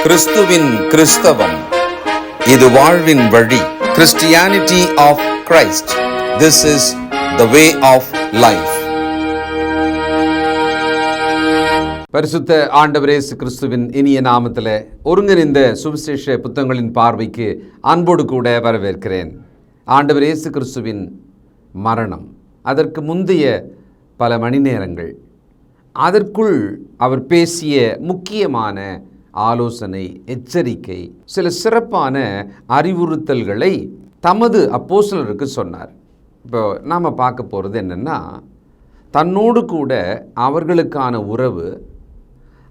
கிறிஸ்துவின் கிறிஸ்தவம், இது வாழ்வின் வழி. Christianity of Christ. This is the way of life. பரிசுத்த ஆண்டவர் இயேசு கிறிஸ்துவின் இனிய நாமத்தில் ஒருங்கிணைந்த சுவிசேஷ புத்தகங்களின் பார்வைக்கு அன்போடு கூட வரவேற்கிறேன். ஆண்டவர் இயேசு கிறிஸ்துவின் மரணம், அதற்கு முந்தைய பல மணி நேரங்கள், அதற்குள் அவர் பேசிய முக்கியமான ஆலோசனை, எச்சரிக்கை, சில சிறப்பான அறிவுறுத்தல்களை தமது அப்போஸ்தலருக்கு சொன்னார். இப்போ நாம் பார்க்க போகிறது என்னென்னா, தன்னோடு கூட அவர்களுக்கான உறவு,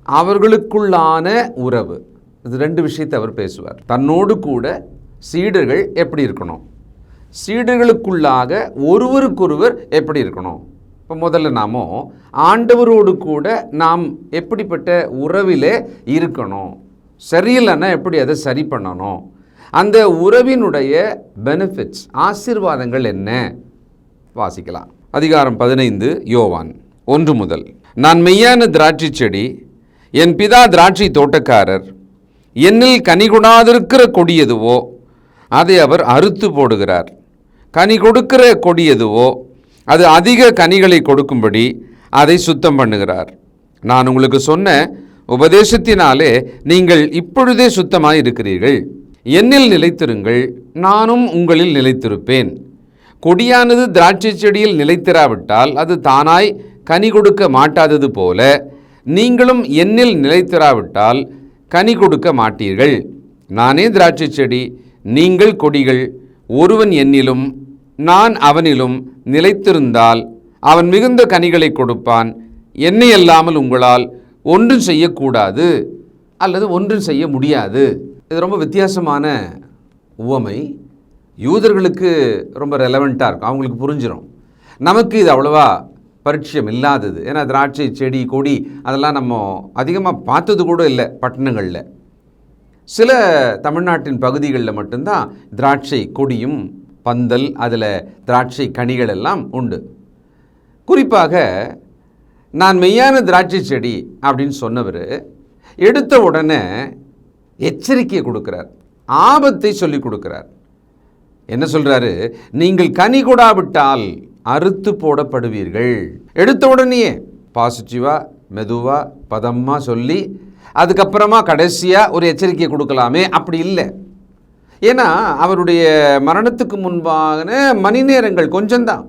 அவர்களுக்குள்ளான உறவு, இது ரெண்டு விஷயத்தை அவர் பேசுவார். தன்னோடு கூட சீடர்கள் எப்படி இருக்கணும், சீடர்களுக்குள்ளாக ஒருவருக்கொருவர் எப்படி இருக்கணும். இப்போ முதல்ல நாமோ ஆண்டவரோடு கூட நாம் எப்படிப்பட்ட உறவிலே இருக்கணும், சரியில்லைன்னா எப்படி அதை சரி பண்ணணும், அந்த உறவினுடைய பெனிஃபிட்ஸ், ஆசீர்வாதங்கள் என்ன வாசிக்கலாம். அதிகாரம் 15, யோவான் 1 முதல். நான் மெய்யான திராட்சை செடி, என் பிதா திராட்சை தோட்டக்காரர். என்னில் கனி கொடாதிருக்கிற கொடி எதுவோ அதை அவர் அறுத்து போடுகிறார். கனி கொடுக்கிற கொடி எதுவோ அது அதிக கனிகளை கொடுக்கும்படி அதை சுத்தம் பண்ணுகிறார். நான் உங்களுக்கு சொன்ன உபதேசத்தினாலே நீங்கள் இப்பொழுதே சுத்தமாக இருக்கிறீர்கள். என்னில் நிலைத்திருங்கள், நானும் உங்களில் நிலைத்திருப்பேன். கொடியானது திராட்சை செடியில் நிலைத்திராவிட்டால் அது தானாய் கனி கொடுக்க மாட்டாதது போல நீங்களும் என்னில் நிலைத்திராவிட்டால் கனி கொடுக்க மாட்டீர்கள். நானே திராட்சை செடி, நீங்கள் கொடிகள். ஒருவன் என்னிலும் நான் அவனிலும் நிலைத்திருந்தால் அவன் மிகுந்த கனிகளை கொடுப்பான். என்னை அல்லாமல் உங்களால் ஒன்றும் செய்யக்கூடாது அல்லது ஒன்றும் செய்ய முடியாது. இது ரொம்ப வித்தியாசமான உவமை. யூதர்களுக்கு ரொம்ப ரெலவெண்ட்டாக இருக்கும், அவங்களுக்கு புரிஞ்சிடும். நமக்கு இது அவ்வளோவா பரிச்சயம் இல்லாதது. ஏன்னா திராட்சை செடி, கொடி அதெல்லாம் நம்ம அதிகமாக பார்த்தது கூட இல்லை பட்டணங்களில். சில தமிழ்நாட்டின் பகுதிகளில் மட்டும்தான் திராட்சை கொடியும் பந்தல், அதில் திராட்சை கனிகள் எல்லாம் உண்டு. குறிப்பாக நான் மெய்யான திராட்சை செடி அப்படின்னு சொன்னவர் எடுத்த உடனே எச்சரிக்கையை கொடுக்குறார், ஆபத்தை சொல்லி கொடுக்குறார். என்ன சொல்கிறாரு? நீங்கள் கனி கொடாவிட்டால் அறுத்து போடப்படுவீர்கள். எடுத்த உடனேயே பாசிட்டிவாக, மெதுவாக, பதமாக சொல்லி அதுக்கப்புறமா கடைசியாக ஒரு எச்சரிக்கையை கொடுக்கலாமே, அப்படி இல்லை. ஏன்னா அவருடைய மரணத்துக்கு முன்பான மணி நேரங்கள் கொஞ்சம்தான்.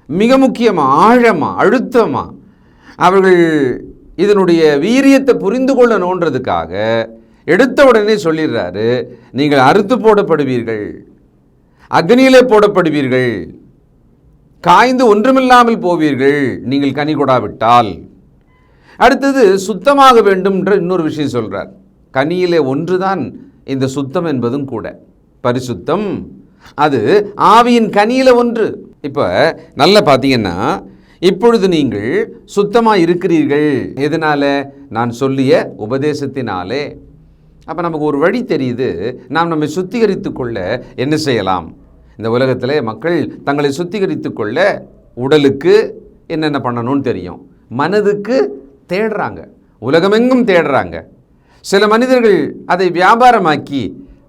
மிக முக்கியமாக, ஆழமாக, அழுத்தமாக அவர்கள் இதனுடைய வீரியத்தை புரிந்து கொள்ளணுன்றதுக்காக எடுத்த உடனே சொல்லிடுறாரு, நீங்கள் அறுத்து போடப்படுவீர்கள், அக்னியிலே போடப்படுவீர்கள், காய்ந்து ஒன்றுமில்லாமல் போவீர்கள் நீங்கள் கனி கொடாவிட்டால். அடுத்தது சுத்தமாக வேண்டும்ன்ற இன்னொரு விஷயம் சொல்கிறார். கனியிலே ஒன்றுதான் இந்த சுத்தம் என்பதும் கூட. பரிசுத்தம் அது ஆவியின் கனியில் ஒன்று. இப்போ நல்லா பார்த்தீங்கன்னா, இப்பொழுது நீங்கள் சுத்தமாக இருக்கிறீர்கள். எதனால? நான் சொல்லிய உபதேசத்தினாலே. அப்போ நமக்கு ஒரு வழி தெரியுது. நாம் நம்மை சுத்திகரித்து கொள்ள என்ன செய்யலாம்? இந்த உலகத்தில் மக்கள் தங்களை சுத்திகரித்து கொள்ள உடலுக்கு என்னென்ன பண்ணணும்னு தெரியும், மனதுக்கு தேடுறாங்க, உலகமெங்கும் தேடுறாங்க. சில மனிதர்கள் அதை வியாபாரமாக்கி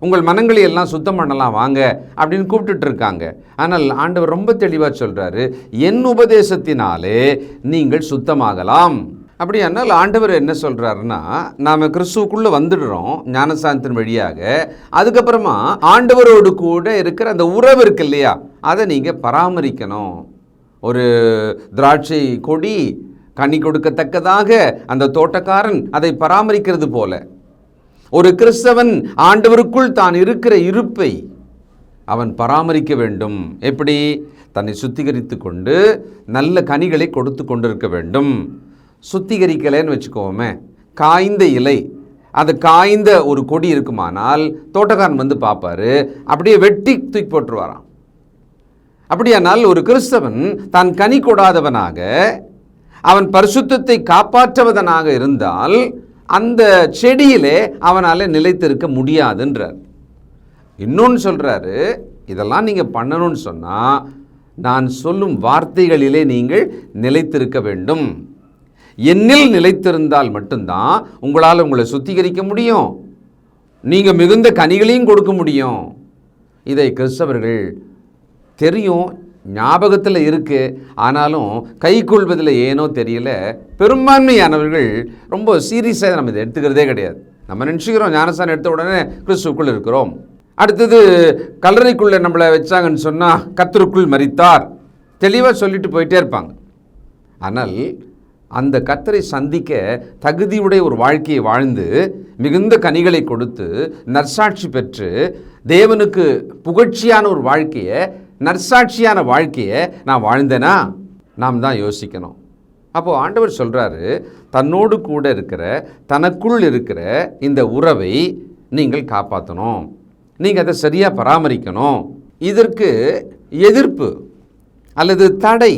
உங்கள் மனங்களை எல்லாம் சுத்தம் பண்ணலாம் வாங்க அப்படின்னு கூப்பிட்டுட்டு இருக்காங்க. ஆனால் ஆண்டவர் ரொம்ப தெளிவாக சொல்கிறாரு, என் உபதேசத்தினாலே நீங்கள் சுத்தமாகலாம். அப்படியானால் ஆண்டவர் என்ன சொல்கிறாருன்னா, நாம் கிறிஸ்துவுக்குள்ளே வந்துடுறோம் ஞானஸ்நானத்தின் வழியாக. அதுக்கப்புறமா ஆண்டவரோடு கூட இருக்கிற அந்த உறவு இருக்கு இல்லையா, அதை நீங்கள் பராமரிக்கணும். ஒரு திராட்சை கொடி கனி கொடுக்கத்தக்கதாக அந்த தோட்டக்காரன் அதை பராமரிக்கிறது போல ஒரு கிறிஸ்தவன் ஆண்டவருக்குள் தான் இருக்கிற இருப்பை அவன் பராமரிக்க வேண்டும். எப்படி? தன்னை சுத்திகரித்து கொண்டு நல்ல கனிகளை கொடுத்து கொண்டிருக்க வேண்டும். சுத்திகரிக்கலைன்னு வச்சுக்கோமே, காய்ந்த இலை, அது காய்ந்த ஒரு கொடி இருக்குமானால் தோட்டக்காரன் வந்து பார்ப்பாரு, அப்படியே வெட்டி தூக்கி போட்டுருவாராம். அப்படியானால் ஒரு கிறிஸ்தவன் தான் கனி கொடாதவனாக, அவன் பரிசுத்தத்தை காப்பாற்றுவதனாக இருந்தால் அந்த செடியிலே அவனால் நிலைத்திருக்க முடியாதுன்றார். இன்னொன்று சொல்கிறாரு, இதெல்லாம் நீங்கள் பண்ணணும்னு சொன்னால் நான் சொல்லும் வார்த்தைகளிலே நீங்கள் நிலைத்திருக்க வேண்டும். என்னில் நிலைத்திருந்தால் மட்டும்தான் உங்களால் உங்களை சுத்திகரிக்க முடியும், நீங்கள் மிகுந்த கனிகளையும் கொடுக்க முடியும். இதை கிறிஸ்தவர்கள் தெரியும், ஞாபகத்தில் இருக்குது, ஆனாலும் கை கொள்வதில் ஏனோ தெரியல. பெரும்பான்மையானவர்கள் ரொம்ப சீரியஸாக நம்ம இதை எடுத்துக்கிறதே கிடையாது. நம்ம நினச்சிக்கிறோம் ஞானஸ்தானம் எடுத்த உடனே கிறிஸ்துவுக்குள் இருக்கிறோம், அடுத்தது கல்லறைக்குள்ளே நம்மளை வச்சாங்கன்னு சொன்னால் கர்த்தருக்குள் மரித்தார், தெளிவாக சொல்லிட்டு போயிட்டே இருப்பாங்க. ஆனால் அந்த கர்த்தரை சந்திக்க தகுதியுடைய ஒரு வாழ்க்கையை வாழ்ந்து மிகுந்த கனிகளை கொடுத்து நற்சாட்சி பெற்று தேவனுக்கு புகழ்ச்சியான ஒரு வாழ்க்கையை, நற்சாட்சியான வாழ்க்கையை நான் வாழ்ந்தேனா? நாம் தான் யோசிக்கணும். அப்போது ஆண்டவர் சொல்கிறாரு, தன்னோடு கூட இருக்கிற, தனக்குள் இருக்கிற இந்த உறவை நீங்கள் காப்பாற்றணும், நீங்கள் அதை சரியாக பராமரிக்கணும். இதற்கு எதிர்ப்பு அல்லது தடை,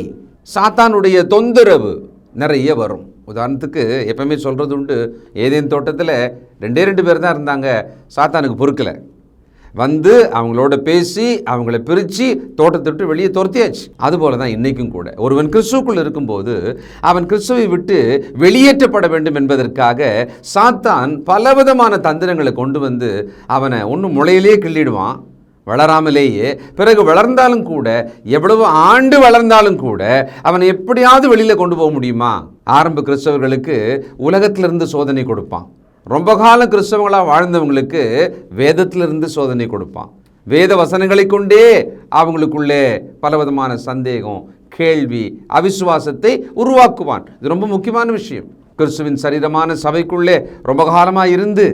சாத்தானுடைய தொந்தரவு நிறைய வரும். உதாரணத்துக்கு எப்பவுமே சொல்கிறது உண்டு, ஏதேன் தோட்டத்தில் 2 பேர் தான் இருந்தாங்க, சாத்தானுக்கு பொறுக்கலை, வந்து அவங்களோட பேசி அவங்கள பிரித்து தோட்டத்தை விட்டு வெளியே துரத்தியாச்சு. அதுபோல தான் இன்றைக்கும் கூட ஒருவன் கிறிஸ்துவுக்குள் இருக்கும்போது அவன் கிறிஸ்துவை விட்டு வெளியேற்றப்பட வேண்டும் என்பதற்காக சாத்தான் பலவிதமான தந்திரங்களை கொண்டு வந்து அவனை ஒன்று முளையிலே கிள்ளிடுவான், வளராமலேயே. பிறகு வளர்ந்தாலும் கூட, எவ்வளவு ஆண்டு வளர்ந்தாலும் கூட அவனை எப்படியாவது வெளியில் கொண்டு போக முடியுமா? ஆரம்ப கிறிஸ்தவர்களுக்கு உலகத்திலிருந்து சோதனை கொடுப்பான், ரொம்ப காலம் கிறிஸ்தவங்களாக வாழ்ந்தவங்களுக்கு வேதத்திலிருந்து சோதனை கொடுப்பான். வேத வசனங்களை கொண்டே அவங்களுக்குள்ளே பலவிதமான சந்தேகம், கேள்வி, அவிசுவாசத்தை உருவாக்குவான். இது ரொம்ப முக்கியமான விஷயம். கிறிஸ்துவின் சரீரமான சபைக்குள்ளே ரொம்ப காலமாக இருந்து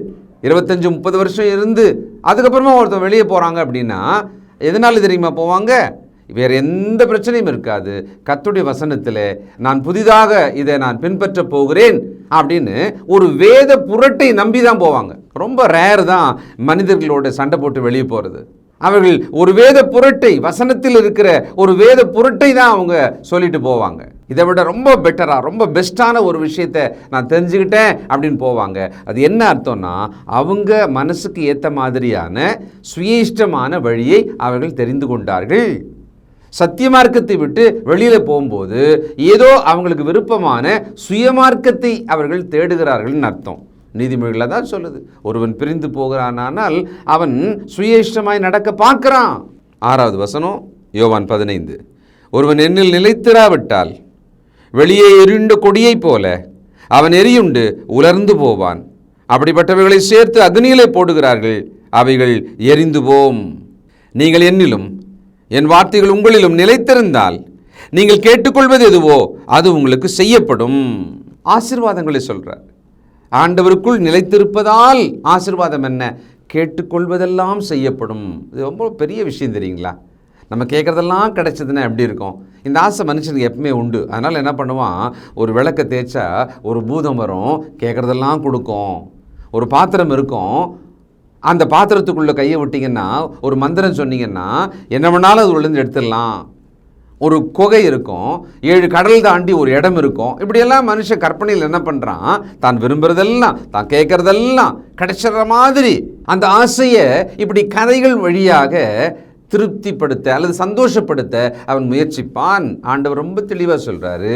25-30 வருஷம் இருந்து அதுக்கப்புறமா ஒருத்தர் வெளியே போகிறாங்க அப்படின்னா எதனால தெரியுமா போவாங்க? வேறு எந்த பிரச்சனையும் இருக்காது. கர்த்தருடைய வசனத்தில் நான் புதிதாக இதை நான் பின்பற்ற போகிறேன் அப்படின்னு ஒரு வேத புரட்டை நம்பி தான் போவாங்க. ரொம்ப ரேர் தான் மனிதர்களோட சண்டை போட்டு வெளியே போகிறது. அவர்கள் ஒரு வேத புரட்டை, வசனத்தில் இருக்கிற ஒரு வேத புரட்டை தான் அவங்க சொல்லிட்டு போவாங்க. இதை விட ரொம்ப பெட்டராக, ரொம்ப பெஸ்ட்டான ஒரு விஷயத்தை நான் தெரிஞ்சுக்கிட்டேன் அப்படின்னு போவாங்க. அது என்ன அர்த்தம்னா, அவங்க மனசுக்கு ஏற்ற மாதிரியான சுயேஷ்டமான வழியை அவர்கள் தெரிந்து கொண்டார்கள். சத்தியமார்க்கத்தை விட்டு வெளியில் போகும்போது ஏதோ அவங்களுக்கு விருப்பமான சுயமார்க்கத்தை அவர்கள் தேடுகிறார்கள்னு அர்த்தம். நீதிமொழிகளில் தான் சொல்லுது, ஒருவன் பிரிந்து போகிறானால் அவன் சுயேஷ்டமாய் நடக்க பார்க்கிறான். 6வது வசனம் யோவான் 15, ஒருவன் என்னில் நிலைத்திராவிட்டால் வெளியே எரிந்த கொடியைப் போல அவன் எரியுண்டு உலர்ந்து போவான். அப்படிப்பட்டவைகளை சேர்த்து அக்னியிலே போடுகிறார்கள், அவைகள் எரிந்து போம். நீங்கள் என்னிலும் என் வார்த்தைகள் உங்களிலும் நிலைத்திருந்தால் நீங்கள் கேட்டுக்கொள்வது எதுவோ அது உங்களுக்கு செய்யப்படும். ஆசீர்வாதங்களை சொல்கிறார். ஆண்டவருக்குள் நிலைத்திருப்பதால் ஆசீர்வாதம் என்ன? கேட்டுக்கொள்வதெல்லாம் செய்யப்படும். இது ரொம்ப பெரிய விஷயம் தெரியுங்களா? நம்ம கேட்குறதெல்லாம் கிடைச்சதுன்னா எப்படி இருக்கும்? இந்த ஆசை மனுஷனுக்கு எப்பவுமே உண்டு. அதனால் என்ன பண்ணுவான், ஒரு விளக்கை தேய்ச்சா ஒரு பூதம் வரும், கேட்குறதெல்லாம் கொடுக்கும். ஒரு பாத்திரம் இருக்கும், அந்த பாத்திரத்துக்குள்ளே கையை விட்டிங்கன்னா, ஒரு மந்திரம் சொன்னீங்கன்னா என்ன வேணாலும் அது உள்ளேருந்து எடுத்துடலாம். ஒரு குகை இருக்கும், 7 கடல் தாண்டி ஒரு இடம் இருக்கும். இப்படியெல்லாம் மனுஷன் கற்பனையில் என்ன பண்ணுறான், தான் விரும்புகிறதெல்லாம், தான் கேட்குறதெல்லாம் கிடைச்சிடுற மாதிரி அந்த ஆசையை இப்படி கதைகள் வழியாக திருப்திப்படுத்த அல்லது சந்தோஷப்படுத்த அவன் முயற்சிப்பான். ஆண்டவர் ரொம்ப தெளிவாக சொல்கிறாரு,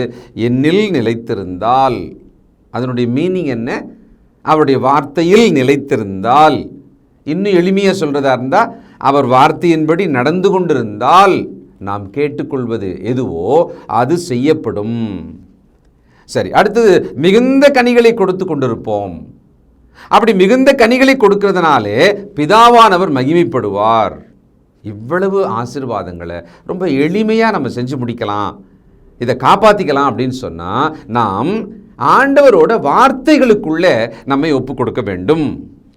என்னில் நிலைத்திருந்தால். அதனுடைய மீனிங் என்ன? அவருடைய வார்த்தையில் நிலைத்திருந்தால். இன்னும் எளிமையாக சொல்கிறதா இருந்தால், அவர் வார்த்தையின்படி நடந்து கொண்டிருந்தால் நாம் கேட்டுக்கொள்வது எதுவோ அது செய்யப்படும். சரி, அடுத்தது மிகுந்த கனிகளை கொடுத்து கொண்டிருப்போம். அப்படி மிகுந்த கனிகளை கொடுக்கிறதுனாலே பிதாவானவர் மகிமைப்படுவார். இவ்வளவு ஆசீர்வாதங்களை ரொம்ப எளிமையாக நம்ம செஞ்சு முடிக்கலாம், இதை காப்பாற்றிக்கலாம் அப்படின்னு சொன்னால் நாம் ஆண்டவரோட வார்த்தைகளுக்குள்ளே நம்மை ஒப்பு கொடுக்க வேண்டும்.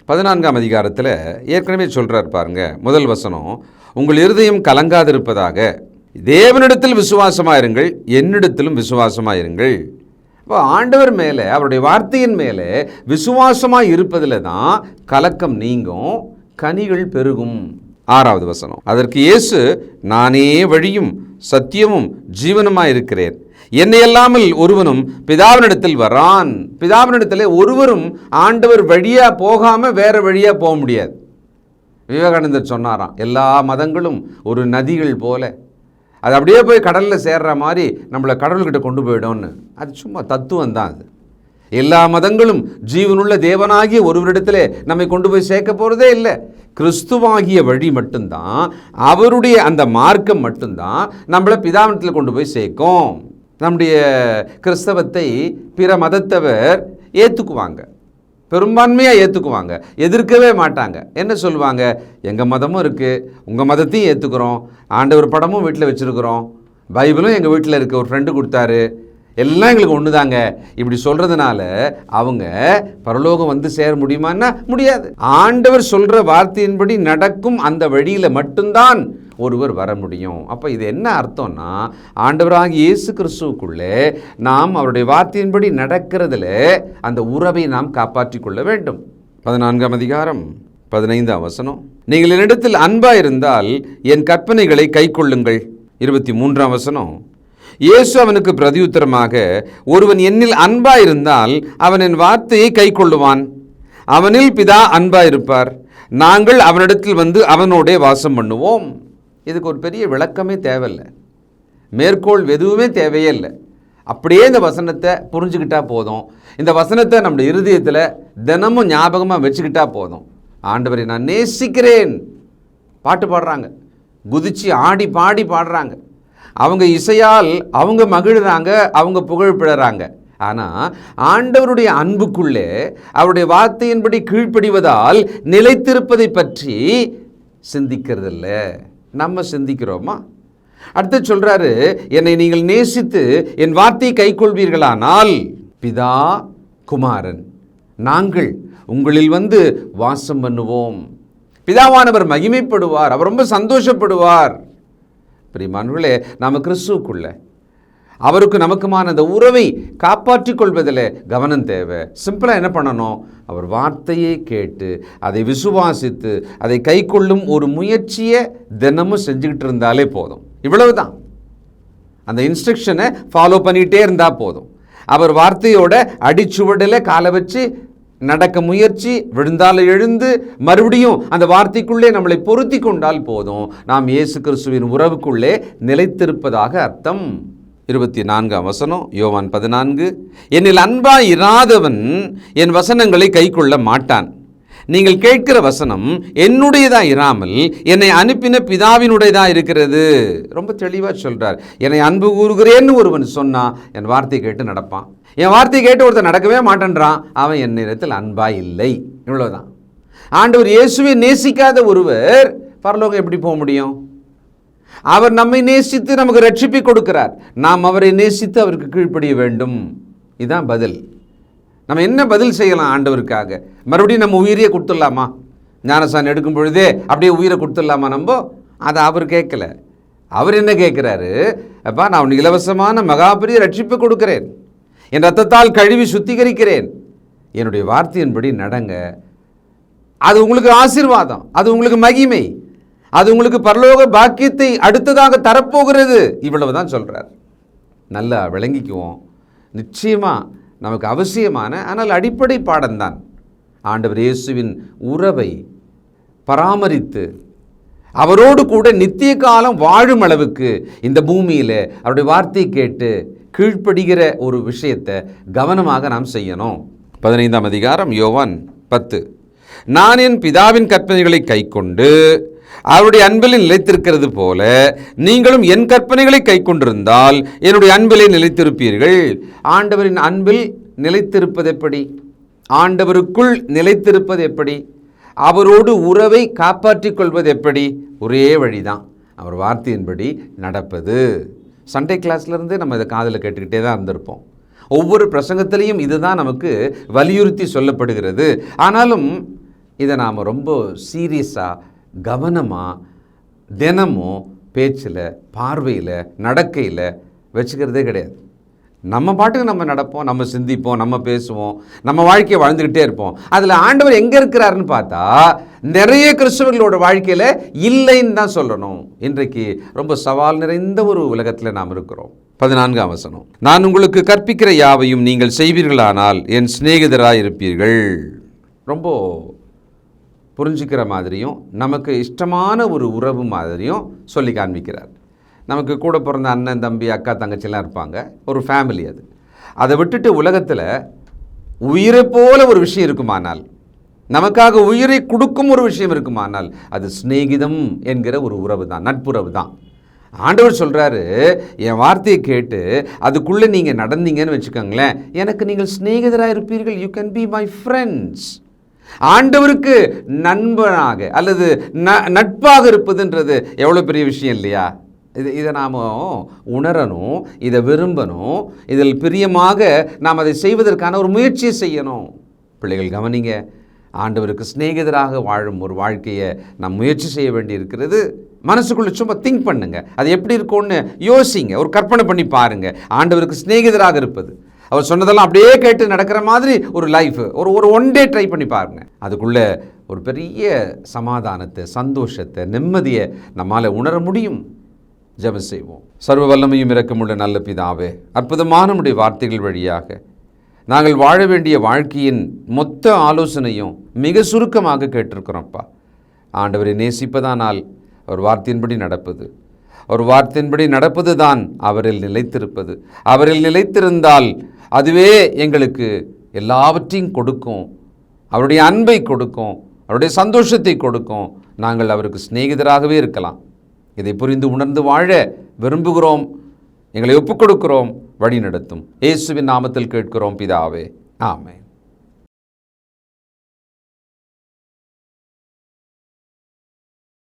14ஆம் அதிகாரத்தில் ஏற்கனவே சொல்கிறார் பாருங்க, முதல் வசனம், உங்கள் இருதயம் கலங்காதிருப்பதாக தேவனிடத்தில் விசுவாசமாயிருங்கள், என்னிடத்திலும் விசுவாசமாயிருங்கள். இப்போ ஆண்டவர் மேலே, அவருடைய வார்த்தையின் மேலே விசுவாசமாக இருப்பதில் தான் கலக்கம் நீங்கும், கனிகள் பெருகும். 6வது வசனம், அதற்கு இயேசு, நானே வழியும் சத்தியமும் ஜீவனுமாய் இருக்கிறேன், என்னை அல்லாமல் ஒருவனும் பிதாவினிடத்தில் வரான். பிதாவினிடத்தில் ஒருவரும் ஆண்டவர் வழியாக போகாமல் வேற வழியாக போக முடியாது. விவேகானந்தர் சொன்னாராம், எல்லா மதங்களும் ஒரு நதிகள் போல, அது அப்படியே போய் கடலில் சேர்ற மாதிரி நம்மளை கடவுள்கிட்ட கொண்டு போயிடும்னு. அது சும்மா தத்துவம் தான். அது எல்லா மதங்களும் ஜீவனுள்ள தேவனாகிய ஒருவரிடத்தில் நம்மை கொண்டு போய் சேர்க்க போகிறதே இல்லை. கிறிஸ்துவாகிய வழி மட்டும்தான், அவருடைய அந்த மார்க்கம் மட்டும்தான் நம்மளை பிதாவினத்தில் கொண்டு போய் சேர்க்கும். நம்முடைய கிறிஸ்தவத்தை பிற மதத்தவர் ஏற்றுக்குவாங்க, பெரும்பான்மையாக ஏற்றுக்குவாங்க, எதிர்க்கவே மாட்டாங்க. என்ன சொல்லுவாங்க? எங்கள் மதமும் இருக்குது, உங்கள் மதத்தையும் ஏற்றுக்கிறோம், ஆண்டவர் படமும் வீட்டில் வச்சுருக்கிறோம், பைபிளும் எங்கள் வீட்டில் இருக்குது, ஒரு ஃப்ரெண்டு கொடுத்தாரு, எல்லாம் எங்களுக்கு ஒன்று தாங்க. இப்படி சொல்கிறதுனால அவங்க பரலோகம் வந்து சேர முடியுமான்னா முடியாது. ஆண்டவர் சொல்கிற வார்த்தையின்படி நடக்கும் அந்த வழியில் மட்டும்தான் ஒருவர் வர முடியும். அப்போ இது என்ன அர்த்தம்னா, ஆண்டவராகிய இயேசு கிறிஸ்துவுக்குள்ளே நாம் அவருடைய வார்த்தையின்படி நடக்கிறதுல அந்த உறவை நாம் காப்பாற்றி கொள்ள வேண்டும். 14ஆம் அதிகாரம் 15ஆம் வசனம், நீங்கள் என்னிடத்தில் அன்பாக இருந்தால் என் கற்பனைகளை கைக்கொள்ளுங்கள். 23ஆம் வசனம், இயேசு அவனுக்கு பிரதியுத்தரமாக, ஒருவன் என்னில் அன்பாயிருந்தால் அவன் என் வார்த்தையை கைக்கொள்ளுவான், அவனில் பிதா அன்பாயிருப்பார், நாங்கள் அவனிடத்தில் வந்து அவனோடே வாசம் பண்ணுவோம். இதுக்கு ஒரு பெரிய விளக்கமே தேவையில்லை, மேற்கோள் எதுவுமே தேவையே இல்லை. அப்படியே இந்த வசனத்தை புரிஞ்சுக்கிட்டா போதும். இந்த வசனத்தை நம்முடைய இருதயத்தில் தினமும் ஞாபகமாக வச்சுக்கிட்டா போதும். ஆண்டவரை நான் நேசிக்கிறேன் பாட்டு பாடுறாங்க, குதிச்சு ஆடி பாடி பாடுறாங்க, அவங்க இசையால் அவங்க மகிழ்கிறாங்க, அவங்க புகழ் பிழறாங்க. ஆனால் ஆண்டவருடைய அன்புக்குள்ளே அவருடைய வார்த்தையின்படி கீழ்ப்படிவதால் நிலைத்திருப்பதை பற்றி சிந்திக்கிறதில்ல. நம்ம சிந்திக்கிறோமா? அடுத்து சொல்றாரு, என்னை நீங்கள் நேசித்து என் வார்த்தையை கைக்கொள்வீர்களானால் பிதா குமாரன் நாங்கள் உங்களில் வந்து வாசம் பண்ணுவோம். பிதாவானவர் மகிமைப்படுவார், அவர் ரொம்ப சந்தோஷப்படுவார். பிரியமானவர்களே, நாம் கிறிஸ்துவுக்குள்ள அவருக்கு நமக்குமான அந்த உறவை காப்பாற்றிக் கொள்வதில் கவனம் தேவை. சிம்பிளாக என்ன பண்ணணும்? அவர் வார்த்தையை கேட்டு அதை விசுவாசித்து அதை கை கொள்ளும் ஒரு முயற்சியை தினமும் செஞ்சுக்கிட்டு இருந்தாலே போதும். இவ்வளவுதான். அந்த இன்ஸ்ட்ரக்ஷனை ஃபாலோ பண்ணிகிட்டே இருந்தால் போதும். அவர் வார்த்தையோட அடிச்சுவடில் காலை வச்சு நடக்க முயற்சி, விழுந்தால் எழுந்து மறுபடியும் அந்த வார்த்தைக்குள்ளே நம்மளை பொருத்தி கொண்டால் போதும். நாம் இயேசு கிறிஸ்துவின் உறவுக்குள்ளே நிலைத்திருப்பதாக அர்த்தம். 24ஆம் வசனம், யோவான் 14, என்னில் அன்பாய் இராதவன் என் வசனங்களை கைக்கொள்ள மாட்டான். நீங்கள் கேட்கிற வசனம் என்னுடையதாக இராமல் என்னை அனுப்பின பிதாவினுடையதாக இருக்கிறது. ரொம்ப தெளிவாக சொல்கிறார். என்னை அன்பு கூறுகிறேன்னு ஒருவன் சொன்னால் என் வார்த்தை கேட்டு நடப்பான். என் வார்த்தை கேட்டு ஒருத்தர் நடக்கவே மாட்டேன்றான், அவன் என் இடத்தில் அன்பாய் இல்லை. இவ்வளோதான். ஆண்டவர் இயேசுவை நேசிக்காத ஒருவர் பரலோகம் எப்படி போக முடியும்? அவர் நம்மை நேசித்து நமக்கு ரட்சிப்பை கொடுக்கிறார், நாம் அவரை நேசித்து அவருக்கு கீழ்ப்படிய வேண்டும். இதுதான் பதில். நம்ம என்ன பதில் செய்யலாம் ஆண்டவருக்காக? மறுபடியும் நம்ம உயிரையே கொடுத்துடலாமா? ஞானசான் எடுக்கும் பொழுதே அப்படியே உயிரை கொடுத்துடலாமா? நம்ம அதை அவர் கேட்கல. அவர் என்ன கேட்குறாரு? அப்பா, நான் உனக்கு இலவசமான மகாபெரிய ரட்சிப்பை கொடுக்கிறேன், என் ரத்தத்தால் கழுவி சுத்திகரிக்கிறேன், என்னுடைய வார்த்தையின்படி நடங்க. அது உங்களுக்கு ஆசீர்வாதம், அது உங்களுக்கு மகிமை, அது உங்களுக்கு பரலோக பாக்கியத்தை அடுத்ததாக தரப்போகிறது. இவ்வளவு தான் சொல்கிறார். நல்லா விளங்கிக்குவோம். நிச்சயமாக நமக்கு அவசியமான ஆனால் அடிப்படை பாடம்தான். ஆண்டவர் இயேசுவின் உறவை பராமரித்து அவரோடு கூட நித்திய காலம் வாழும் அளவுக்கு இந்த பூமியில் அவருடைய வார்த்தையை கேட்டு கீழ்ப்படுகிற ஒரு விஷயத்தை கவனமாக நாம் செய்யணும். 15ஆம் அதிகாரம், யோவான் 10, நான் என் பிதாவின் கற்பனைகளை கைக்கொண்டு அவருடைய அன்பில் நிலைத்திருக்கிறது போல நீங்களும் என் கற்பனைகளை கைக்கொண்டிருந்தால் என்னுடைய அன்பிலே நிலைத்திருப்பீர்கள். ஆண்டவரின் அன்பில் நிலைத்திருப்பது எப்படி? ஆண்டவருக்குள் நிலைத்திருப்பது எப்படி? அவரோடு உறவை காப்பாற்றிக் கொள்வது எப்படி? ஒரே வழிதான், அவர் வார்த்தையின்படி நடப்பது. சண்டே கிளாஸ்லேருந்து நம்ம இதை காதில் கேட்டுக்கிட்டே தான் இருந்திருப்போம். ஒவ்வொரு பிரசங்கத்திலையும் இதுதான் நமக்கு வலியுறுத்தி சொல்லப்படுகிறது. ஆனாலும் இதை நாம் ரொம்ப சீரியஸாக கவனமாக தினமும் பேச்சில், பார்வையில், நடக்கையில் வச்சுக்கிறதே கிடையாது. நம்ம பாட்டுக்கு நம்ம நடப்போம், நம்ம சிந்திப்போம், நம்ம பேசுவோம், நம்ம வாழ்க்கையை வாழ்ந்துக்கிட்டே இருப்போம். அதில் ஆண்டவர் எங்கே இருக்கிறாருன்னு பார்த்தா நிறைய கிறிஸ்தவர்களோட வாழ்க்கையில் இல்லைன்னு தான் சொல்லணும். இன்றைக்கு ரொம்ப சவால் நிறைந்த ஒரு உலகத்தில் நாம் இருக்கிறோம். 14ஆம் வசனம், நான் உங்களுக்கு கற்பிக்கிற யாவையும் நீங்கள் செய்வீர்களானால் என் சிநேகிதராக இருப்பீர்கள். ரொம்ப புரிஞ்சுக்கிற மாதிரியும் நமக்கு இஷ்டமான ஒரு உறவு மாதிரியும் சொல்லி காண்பிக்கிறார். நமக்கு கூட பிறந்த அண்ணன் தம்பி அக்கா தங்கச்சிலாம் இருப்பாங்க, ஒரு ஃபேமிலி. அதை விட்டுட்டு உலகத்தில் உயிரை போல ஒரு விஷயம் இருக்குமானால், நமக்காக உயிரை கொடுக்கும் ஒரு விஷயம் இருக்குமானால், அது சிநேகிதம் என்கிற ஒரு உறவு தான், நட்புறவு தான். ஆண்டவர் சொல்கிறாரு, என் வார்த்தையை கேட்டு அதுக்குள்ளே நீங்கள் நடந்தீங்கன்னு வச்சுக்கோங்களேன், எனக்கு நீங்கள் சிநேகிதராக இருப்பீர்கள். You can be my friends. ஆண்டவருக்கு நண்பனாக அல்லது நட்பாக இருப்பதுன்றது எவ்வளோ பெரிய விஷயம் இல்லையா? இதை நாம் உணரணும், இதை விரும்பணும், இதில் பிரியமாக நாம் அதை செய்வதற்கான ஒரு முயற்சியை செய்யணும். பிள்ளைகள் கவனிங்க, ஆண்டவருக்கு சிநேகிதராக வாழும் ஒரு வாழ்க்கையை நாம் முயற்சி செய்ய வேண்டி இருக்கிறது. மனசுக்குள்ளே சும்மா திங்க் பண்ணுங்க, அது எப்படி இருக்கும்னு யோசிங்க, ஒரு கற்பனை பண்ணி பாருங்க. ஆண்டவருக்கு சிநேகிதராக இருப்பது, அவர் சொன்னதெல்லாம் அப்படியே கேட்டு நடக்கிற மாதிரி ஒரு லைஃப், ஒரு ஒன் டே ட்ரை பண்ணி பாருங்க. அதுக்குள்ளே ஒரு பெரிய சமாதானத்தை, சந்தோஷத்தை, நிம்மதியை நம்மால் உணர முடியும். ஜெபம் செய்வோம். சர்வ வல்லமையும் இரக்கமுள்ள நல்ல பிதாவே, அற்புதமான நம்முடைய வார்த்தைகள் வழியாக நாங்கள் வாழ வேண்டிய வாழ்க்கையின் மொத்த ஆலோசனையும் மிக சுருக்கமாக கேட்டிருக்கிறோம்ப்பா. ஆண்டவரை நேசிப்பதானால் அவர் வார்த்தையின்படி நடப்பது, ஒரு வார்த்தையின்படி நடப்பது தான் அவரில் நிலைத்திருப்பது. அவரில் நிலைத்திருந்தால் அதுவே எங்களுக்கு எல்லாவற்றையும் கொடுக்கும், அவருடைய அன்பை கொடுக்கும், அவருடைய சந்தோஷத்தை கொடுக்கும். நாங்கள் அவருக்கு சிநேகிதராகவே இருக்கலாம். இதை புரிந்து உணர்ந்து வாழ விரும்புகிறோம். எங்களை ஒப்புக் கொடுக்கிறோம். வழி நடத்தும். இயேசுவின் நாமத்தில் கேட்கிறோம் பிதாவே, ஆமென்.